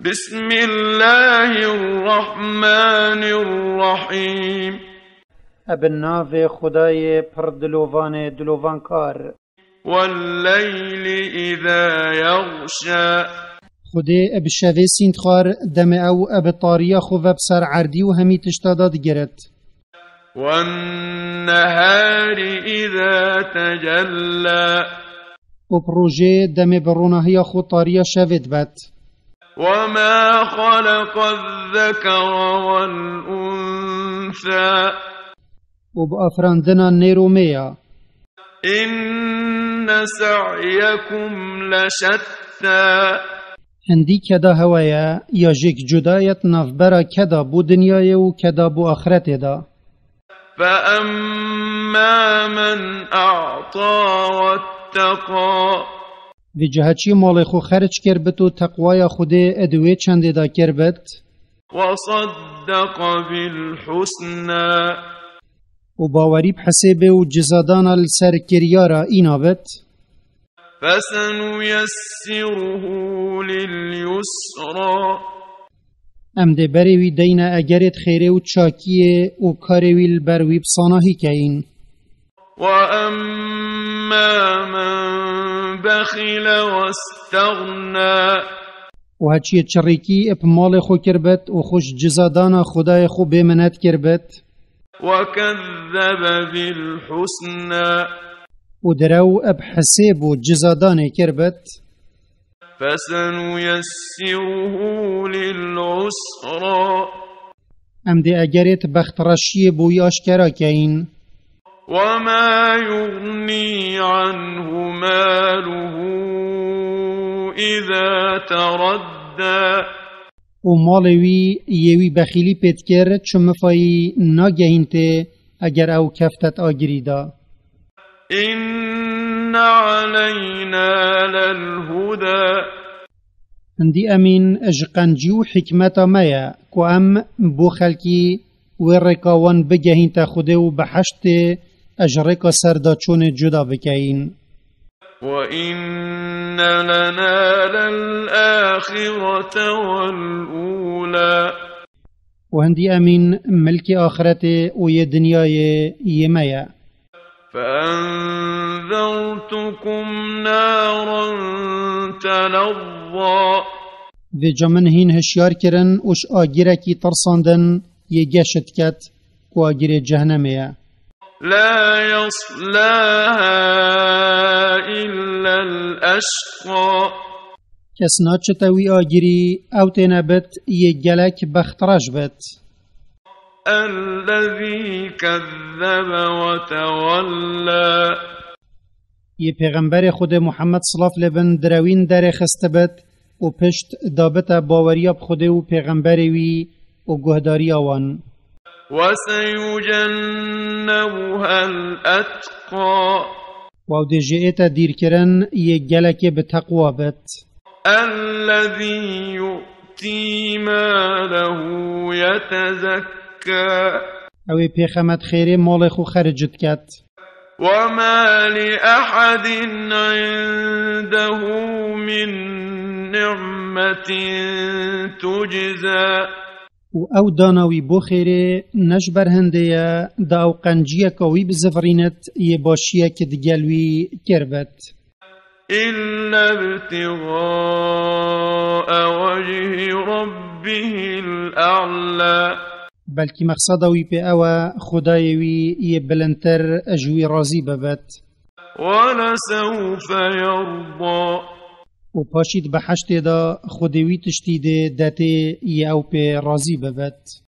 بسم الله الرحمن الرحيم ابن خدای پر دلوان کار والليل إذا يغشى خدای اب شوه سیند خار دم او اب طاریا خو بسر عردی و همی تشتاداد گرد والنهار إذا تجلى و پروژه دم برونهی خو طاریا شوید بد وما خلق الذكر والأنثى و بأفراندنا نیرومیا إن سعيكم لشتى هندی کدا هوایا یا جک جدایت نفبرا کدا بو دنیای و کدا بو آخرت دا فأما من أعطى واتقى وی جهچی مال خو خرج کربت و تقوای خود ادوی چند دا کربت وصدق بالحسنى و باوری بحسب و جزادان السر کریارا اینابت فسنيسره لليسرى ام ده بروی دین اگرت خیره و چاکیه و کاروی البروی بصاناهی کهین وأما من بخل واستغنى و هچی چریکی اپ مال خو کربت و خوش جزادان خدای خو بمنت کربت وكذب بالحسنى و درو اب حساب و جزادان کربت فسنيسره للعسرى ام ده اگرت بخترشی بوی آشکرا کهین وما يغني عنه ماله إذا تردى و مالوی یوی بخیلی پیت کرد چون مفایی ناگهین ته اگر او کفتت آگری دا إن علينا للهدى هندی امین اجقنجی و حکمت مایا کو ام بو خلکی و رکاوان بگهین تا خوده و بحشت اجرکا سردا چون جدا بکین وإن لنا للآخرة والأولى و هندی امین ملک آخرت و ی دنیای یمایا فأنذرتكم نارا تلظى و جمن هین هشیار کرن وش آگیرکی ترساندن ی گشت کت و آگیر جهنمیا لا يصلاها إلا الأشقى کس ناچتوی آگیری او تنبت ی گلک بخترش بت الذي كذب وتولى ی پیغمبر خود محمد صلی الله علیه و سلم دروین در خستبت و پشت دابت باوریاب خود و پیغمبر وی و گهداری آوان وسيجنبها الأتقى و ده جئت دیر کرن ی گلک بتقوا بت الذي يؤتي ماله يتزكى او پیغمبر خیره مال خو خرجت کت وما لأحد عنده من نعمة تجزى و او داناوی بو خیره نجبر هنده دا او قنجیه کوی بزفرینت ی باشیه که دگلوی کربت إلا ابتغاء وجه ربه الأعلى بلکی مقصدوی پی او خدایوی ی بلندتر اجوی رازی ببت ولسوف يرضى و پاشید به حشت دا خودوی تشتیده دته ی او پی رازی ببت